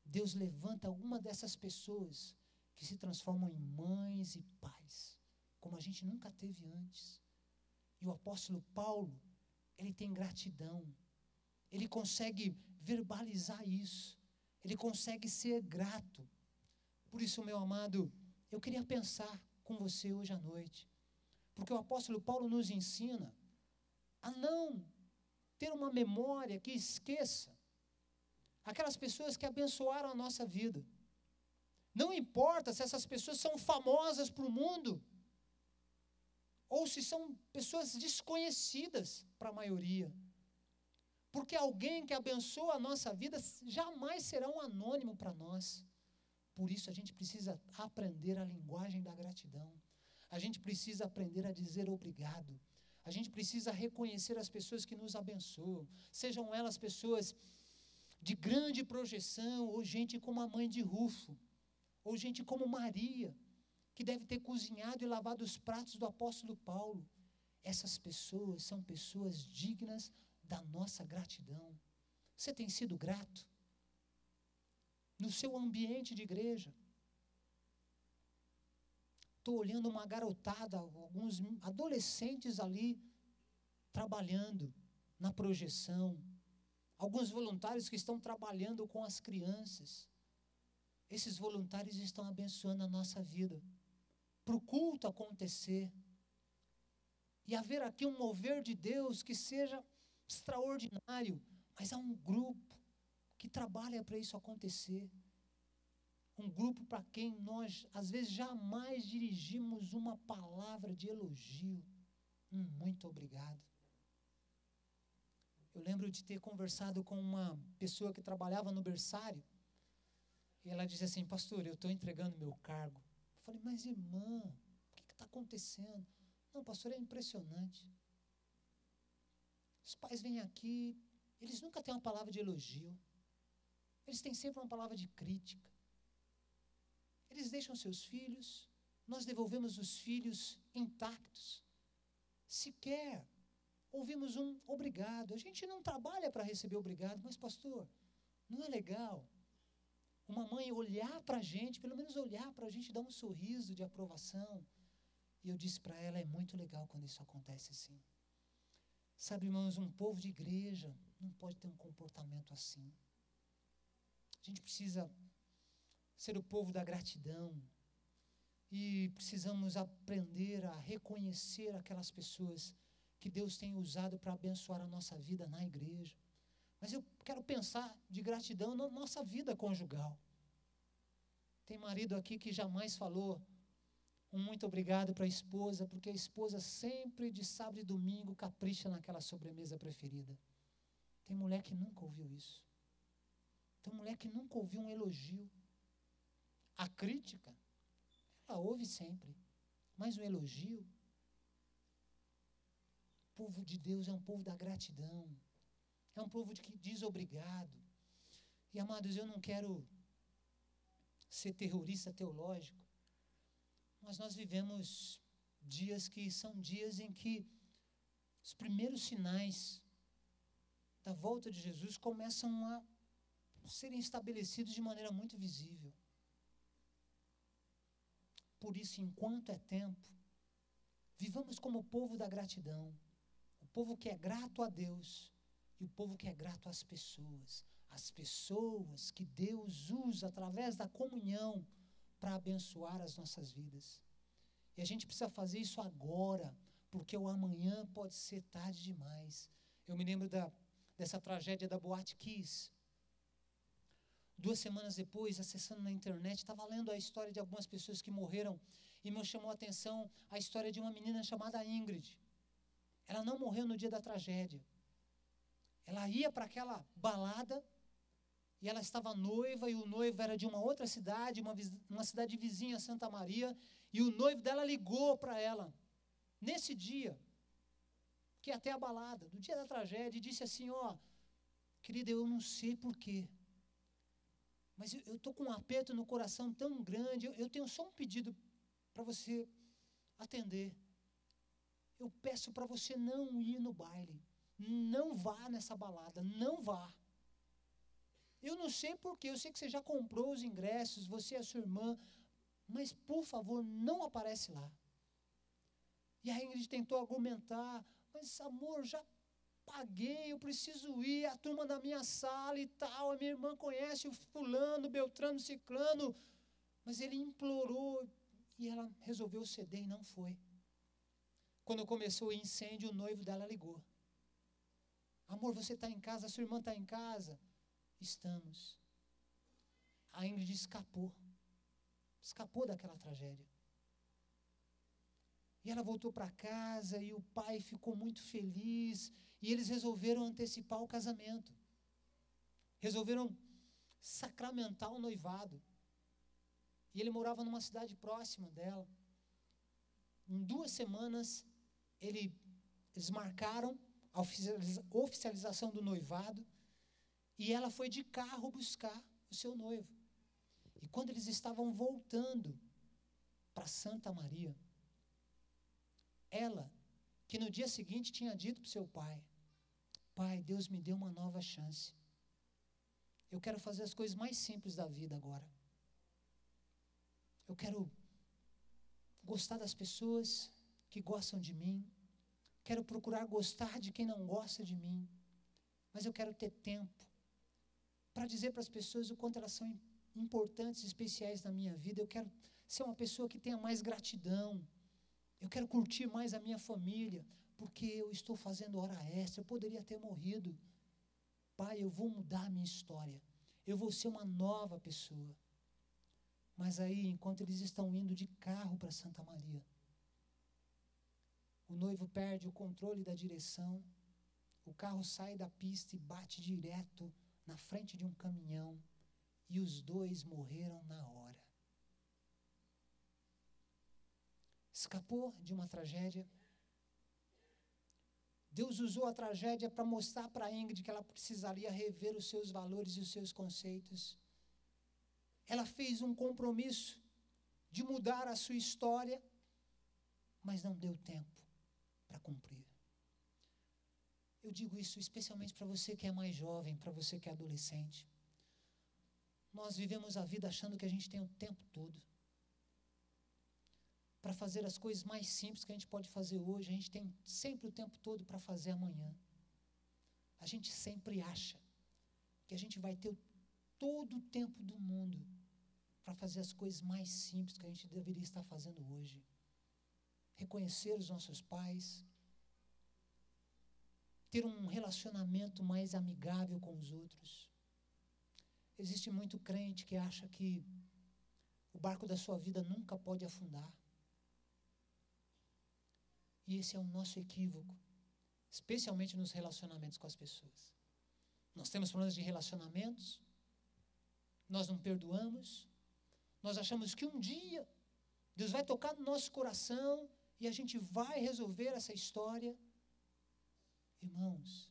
Deus levanta alguma dessas pessoas que se transformam em mães e pais, como a gente nunca teve antes. E o apóstolo Paulo, ele tem gratidão. Ele consegue verbalizar isso. Ele consegue ser grato. Por isso, meu amado, eu queria pensar com você hoje à noite. Porque o apóstolo Paulo nos ensina a não ter uma memória que esqueça aquelas pessoas que abençoaram a nossa vida. Não importa se essas pessoas são famosas para o mundo, ou se são pessoas desconhecidas para a maioria. Porque alguém que abençoa a nossa vida jamais será um anônimo para nós. Por isso a gente precisa aprender a linguagem da gratidão. A gente precisa aprender a dizer obrigado. A gente precisa reconhecer as pessoas que nos abençoam. Sejam elas pessoas de grande projeção, ou gente como a mãe de Rufo, ou gente como Maria, que deve ter cozinhado e lavado os pratos do apóstolo Paulo. Essas pessoas são pessoas dignas da nossa gratidão. Você tem sido grato? No seu ambiente de igreja? Estou olhando uma garotada, alguns adolescentes ali, trabalhando na projeção. Alguns voluntários que estão trabalhando com as crianças. Esses voluntários estão abençoando a nossa vida. Para o culto acontecer. E haver aqui um mover de Deus que seja extraordinário. Mas há um grupo que trabalha para isso acontecer. Um grupo para quem nós, às vezes, jamais dirigimos uma palavra de elogio. Muito obrigado. Eu lembro de ter conversado com uma pessoa que trabalhava no berçário. E ela disse assim: pastor, eu estou entregando meu cargo. Eu falei: mas irmã, o que está acontecendo? Não, pastor, é impressionante. Os pais vêm aqui, eles nunca têm uma palavra de elogio. Eles têm sempre uma palavra de crítica. Eles deixam seus filhos nós devolvemos os filhos intactos. Sequer ouvimos um obrigado. A gente não trabalha para receber obrigado, mas pastor, não é legal uma mãe olhar para a gente, pelo menos olhar para a gente, dar um sorriso de aprovação? E eu disse para ela, é muito legal quando isso acontece assim. Sabe, irmãos, um povo de igreja não pode ter um comportamento assim. A gente precisa ser o povo da gratidão. E precisamos aprender a reconhecer aquelas pessoas que Deus tem usado para abençoar a nossa vida na igreja. Mas eu quero pensar de gratidão na nossa vida conjugal. Tem marido aqui que jamais falou um muito obrigado para a esposa, porque a esposa sempre de sábado e domingo capricha naquela sobremesa preferida. Tem mulher que nunca ouviu isso. Tem mulher que nunca ouviu um elogio. A crítica, ela ouve sempre, mas o elogio, o povo de Deus é um povo da gratidão, é um povo que diz obrigado. E amados, eu não quero ser terrorista teológico, mas nós vivemos dias que são dias em que os primeiros sinais da volta de Jesus começam a serem estabelecidos de maneira muito visível. Por isso, enquanto é tempo, vivamos como o povo da gratidão, o povo que é grato a Deus e o povo que é grato às pessoas que Deus usa através da comunhão para abençoar as nossas vidas. E a gente precisa fazer isso agora, porque o amanhã pode ser tarde demais. Eu me lembro dessa tragédia da Boate Kiss. 2 semanas depois, acessando na internet, estava lendo a história de algumas pessoas que morreram e me chamou a atenção a história de uma menina chamada Ingrid. Ela não morreu no dia da tragédia. Ela ia para aquela balada e ela estava noiva e o noivo era de uma outra cidade, uma cidade vizinha, Santa Maria, e o noivo dela ligou para ela, nesse dia, que ia até a balada, do dia da tragédia, e disse assim, querida, eu não sei porquê, mas eu estou com um aperto no coração tão grande, eu tenho só um pedido para você atender. Eu peço para você não ir no baile, não vá nessa balada, não vá. Eu não sei porquê, eu sei que você já comprou os ingressos, você e a sua irmã, mas por favor, não aparece lá. E a Ingrid tentou argumentar, mas amor, já paguei, eu preciso ir, a turma da minha sala e tal, a minha irmã conhece o fulano, Beltrano, Ciclano, mas ele implorou e ela resolveu ceder e não foi. Quando começou o incêndio, o noivo dela ligou. Amor, você está em casa, a sua irmã está em casa? Estamos. A Ingrid escapou daquela tragédia. E ela voltou para casa e o pai ficou muito feliz e eles resolveram antecipar o casamento. Resolveram sacramentar o noivado. E ele morava numa cidade próxima dela. Em 2 semanas, eles marcaram a oficialização do noivado e ela foi de carro buscar o seu noivo. E quando eles estavam voltando para Santa Maria, ela, que no dia seguinte tinha dito para o seu pai, pai, Deus me deu uma nova chance. Eu quero fazer as coisas mais simples da vida agora. Eu quero gostar das pessoas que gostam de mim. Quero procurar gostar de quem não gosta de mim. Mas eu quero ter tempo para dizer para as pessoas o quanto elas são importantes, especiais na minha vida. Eu quero ser uma pessoa que tenha mais gratidão. Eu quero curtir mais a minha família, porque eu estou fazendo hora extra. Eu poderia ter morrido. Pai, eu vou mudar a minha história. Eu vou ser uma nova pessoa. Mas aí, enquanto eles estão indo de carro para Santa Maria, o noivo perde o controle da direção, o carro sai da pista e bate direto na frente de um caminhão, e os 2 morreram na hora. Escapou de uma tragédia. Deus usou a tragédia para mostrar para Ingrid que ela precisaria rever os seus valores e os seus conceitos. Ela fez um compromisso de mudar a sua história, mas não deu tempo para cumprir. Eu digo isso especialmente para você que é mais jovem, para você que é adolescente. Nós vivemos a vida achando que a gente tem o tempo todo para fazer as coisas mais simples que a gente pode fazer hoje. A gente tem sempre o tempo todo para fazer amanhã. A gente sempre acha que a gente vai ter todo o tempo do mundo para fazer as coisas mais simples que a gente deveria estar fazendo hoje. Reconhecer os nossos pais, ter um relacionamento mais amigável com os outros. Existe muito crente que acha que o barco da sua vida nunca pode afundar. E esse é o nosso equívoco, especialmente nos relacionamentos com as pessoas. Nós temos problemas de relacionamentos, nós não perdoamos, nós achamos que um dia Deus vai tocar no nosso coração e a gente vai resolver essa história. Irmãos,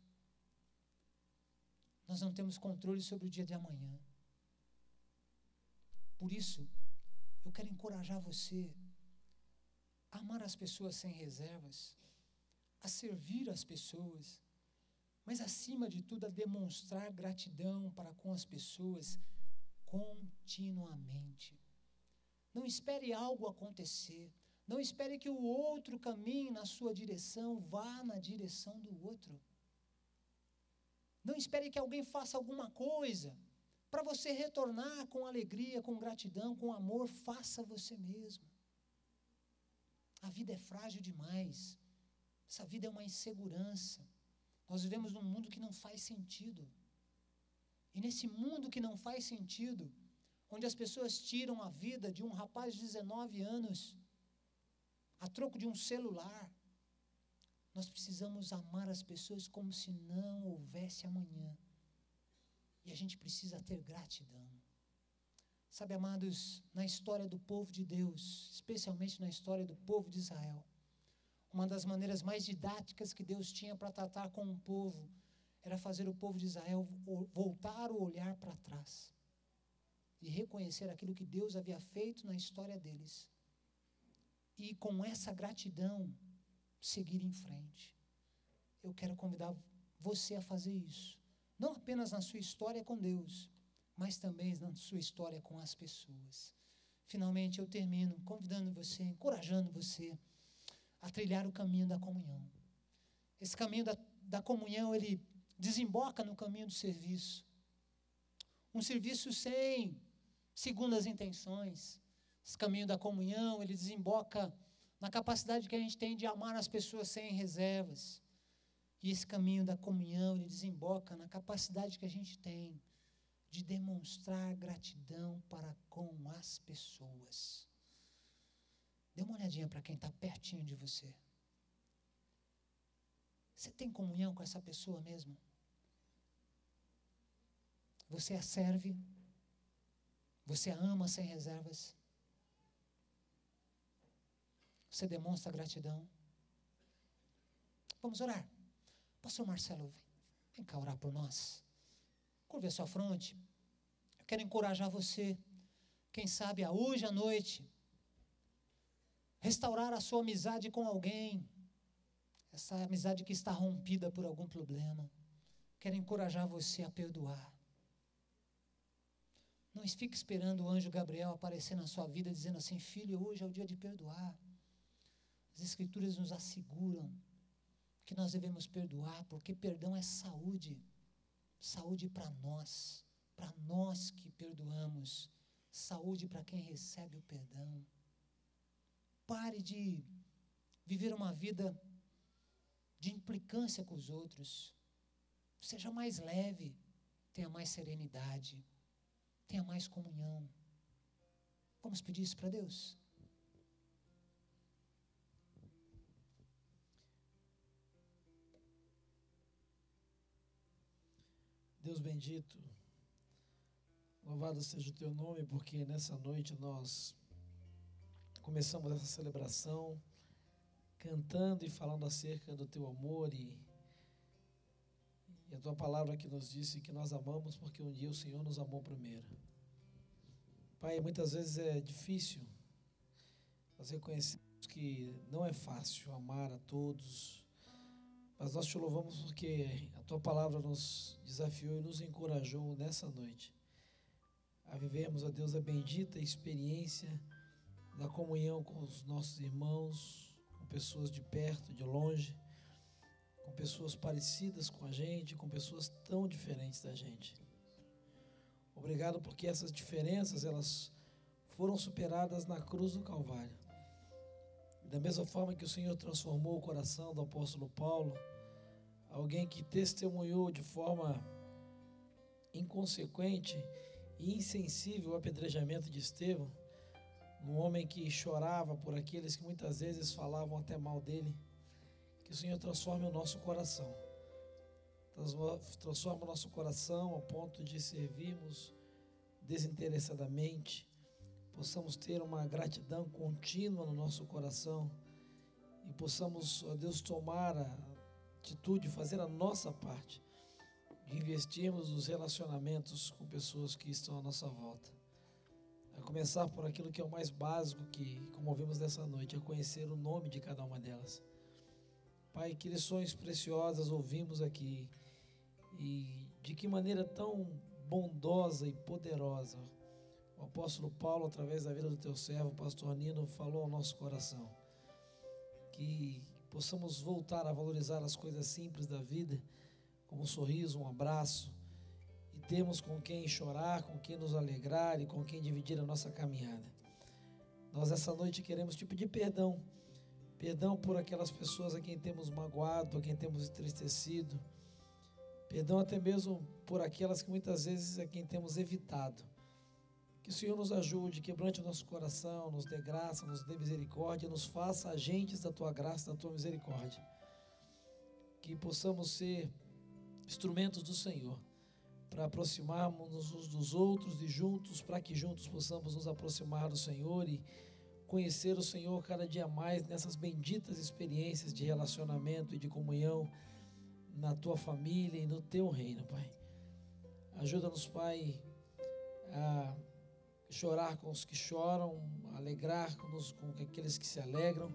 nós não temos controle sobre o dia de amanhã. Por isso, eu quero encorajar você a amar as pessoas sem reservas, a servir as pessoas, mas acima de tudo a demonstrar gratidão para com as pessoas continuamente. Não espere algo acontecer, não espere que o outro caminhe na sua direção, vá na direção do outro. Não espere que alguém faça alguma coisa para você retornar com alegria, com gratidão, com amor. Faça você mesmo. A vida é frágil demais. Essa vida é uma insegurança. Nós vivemos num mundo que não faz sentido. E nesse mundo que não faz sentido, onde as pessoas tiram a vida de um rapaz de 19 anos a troco de um celular, nós precisamos amar as pessoas como se não houvesse amanhã. E a gente precisa ter gratidão. Sabe, amados, na história do povo de Deus, especialmente na história do povo de Israel, uma das maneiras mais didáticas que Deus tinha para tratar com o povo era fazer o povo de Israel voltar o olhar para trás e reconhecer aquilo que Deus havia feito na história deles. E com essa gratidão, seguir em frente. Eu quero convidar você a fazer isso. Não apenas na sua história com Deus, mas também na sua história com as pessoas. Finalmente, eu termino convidando você, encorajando você a trilhar o caminho da comunhão. Esse caminho da comunhão, ele desemboca no caminho do serviço. Um serviço sem segundas intenções. Esse caminho da comunhão, ele desemboca na capacidade que a gente tem de amar as pessoas sem reservas. E esse caminho da comunhão, ele desemboca na capacidade que a gente tem de demonstrar gratidão para com as pessoas. Dê uma olhadinha para quem está pertinho de você. Você tem comunhão com essa pessoa mesmo? Você a serve? Você a ama sem reservas? Você demonstra gratidão? Vamos orar. Pastor Marcelo, vem cá orar por nós. Curva a sua fronte. Eu quero encorajar você, quem sabe hoje à noite, restaurar a sua amizade com alguém, essa amizade que está rompida por algum problema. Quero encorajar você a perdoar. Não fique esperando o anjo Gabriel aparecer na sua vida dizendo assim: filho, hoje é o dia de perdoar. As Escrituras nos asseguram que nós devemos perdoar, porque perdão é saúde. Saúde para nós que perdoamos. Saúde para quem recebe o perdão. Pare de viver uma vida de implicância com os outros. Seja mais leve, tenha mais serenidade, tenha mais comunhão. Vamos pedir isso para Deus? Deus bendito, louvado seja o teu nome, porque nessa noite nós começamos essa celebração cantando e falando acerca do teu amor e a tua palavra que nos disse que nós amamos porque um dia o Senhor nos amou primeiro. Pai, muitas vezes é difícil Nós reconhecemos que não é fácil amar a todos, mas nós te louvamos porque a tua palavra nos desafiou e nos encorajou nessa noite a vivermos, ó Deus, a bendita experiência da comunhão com os nossos irmãos, com pessoas de perto, de longe, com pessoas parecidas com a gente, com pessoas tão diferentes da gente. Obrigado porque essas diferenças, elas foram superadas na cruz do Calvário. Da mesma forma que o Senhor transformou o coração do apóstolo Paulo, alguém que testemunhou de forma inconsequente e insensível o apedrejamento de Estevão, um homem que chorava por aqueles que muitas vezes falavam até mal dele, que o Senhor transforme o nosso coração, transforma o nosso coração a ponto de servirmos desinteressadamente, possamos ter uma gratidão contínua no nosso coração e possamos, ó Deus, tomar a atitude, fazer a nossa parte, de investirmos nos relacionamentos com pessoas que estão à nossa volta. A começar por aquilo que é o mais básico, que, como ouvimos nessa noite, é conhecer o nome de cada uma delas. Pai, que lições preciosas ouvimos aqui e de que maneira tão bondosa e poderosa o apóstolo Paulo, através da vida do teu servo, o pastor Nino, falou ao nosso coração. Que possamos voltar a valorizar as coisas simples da vida, como um sorriso, um abraço, e termos com quem chorar, com quem nos alegrar e com quem dividir a nossa caminhada. Nós essa noite queremos te pedir perdão por aquelas pessoas a quem temos magoado, a quem temos entristecido, perdão até mesmo por aquelas que muitas vezes a quem temos evitado. Que o Senhor nos ajude, quebrante o nosso coração, nos dê graça, nos dê misericórdia, nos faça agentes da tua graça, da tua misericórdia. Que possamos ser instrumentos do Senhor, para aproximarmos uns dos outros e juntos, para que juntos possamos nos aproximar do Senhor e conhecer o Senhor cada dia mais nessas benditas experiências de relacionamento e de comunhão na tua família e no teu reino, Pai. Ajuda-nos, Pai, a chorar com os que choram, a alegrar com aqueles que se alegram.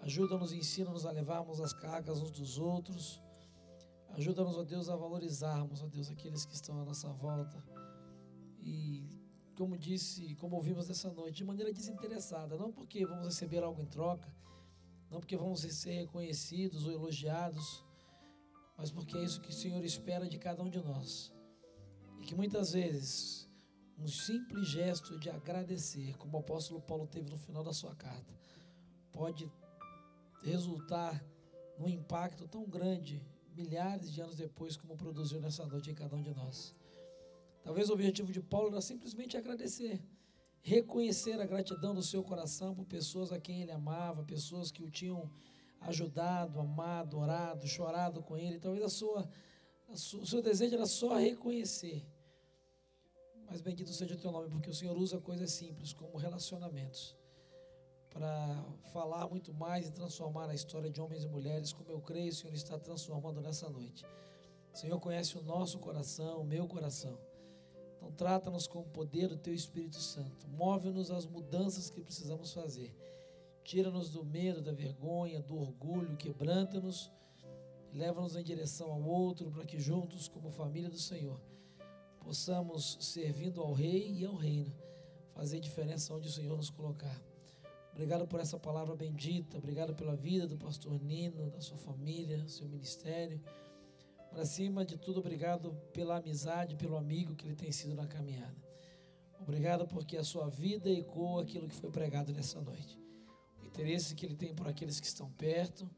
Ajuda-nos e ensina-nos a levarmos as cargas uns dos outros. Ajuda-nos, ó Deus, a valorizarmos, ó Deus, aqueles que estão à nossa volta. E como disse, como ouvimos nessa noite, de maneira desinteressada, não porque vamos receber algo em troca, não porque vamos ser reconhecidos ou elogiados, mas porque é isso que o Senhor espera de cada um de nós. E que muitas vezes um simples gesto de agradecer, como o apóstolo Paulo teve no final da sua carta, pode resultar num impacto tão grande, milhares de anos depois, como produziu nessa noite em cada um de nós. Talvez o objetivo de Paulo era simplesmente agradecer, reconhecer a gratidão do seu coração por pessoas a quem ele amava, pessoas que o tinham ajudado, amado, orado, chorado com ele. Talvez o seu desejo era só reconhecer. Mas bendito seja o teu nome, porque o Senhor usa coisas simples como relacionamentos para falar muito mais e transformar a história de homens e mulheres, como eu creio o Senhor está transformando nessa noite. O Senhor conhece o nosso coração, o meu coração. Então trata-nos com o poder do teu Espírito Santo. Move-nos às mudanças que precisamos fazer. Tira-nos do medo, da vergonha, do orgulho, quebranta-nos e leva-nos em direção ao outro, para que juntos, como família do Senhor, possamos, servindo ao Rei e ao Reino, fazer diferença onde o Senhor nos colocar. Obrigado por essa palavra bendita, obrigado pela vida do pastor Nino, da sua família, do seu ministério. Para cima de tudo, obrigado pela amizade, pelo amigo que ele tem sido na caminhada. Obrigado porque a sua vida ecoa aquilo que foi pregado nessa noite. O interesse que ele tem por aqueles que estão perto,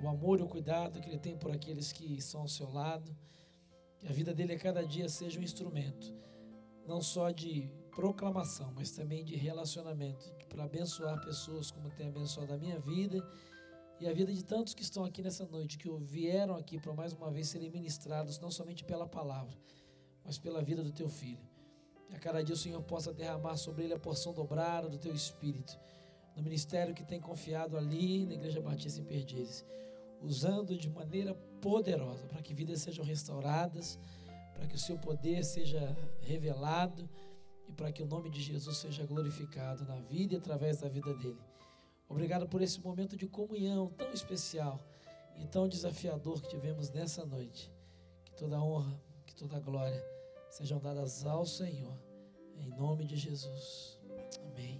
o amor e o cuidado que ele tem por aqueles que estão ao seu lado. Que a vida dele a cada dia seja um instrumento, não só de proclamação, mas também de relacionamento, para abençoar pessoas como tem abençoado a minha vida e a vida de tantos que estão aqui nessa noite, que vieram aqui para mais uma vez serem ministrados, não somente pela palavra, mas pela vida do teu filho. Que a cada dia o Senhor possa derramar sobre ele a porção dobrada do teu Espírito, no ministério que tem confiado ali na Igreja Batista em Perdizes, usando de maneira poderosa para que vidas sejam restauradas, para que o seu poder seja revelado e para que o nome de Jesus seja glorificado na vida e através da vida dele. Obrigado por esse momento de comunhão tão especial e tão desafiador que tivemos nessa noite. Que toda honra, que toda glória sejam dadas ao Senhor, em nome de Jesus. Amém.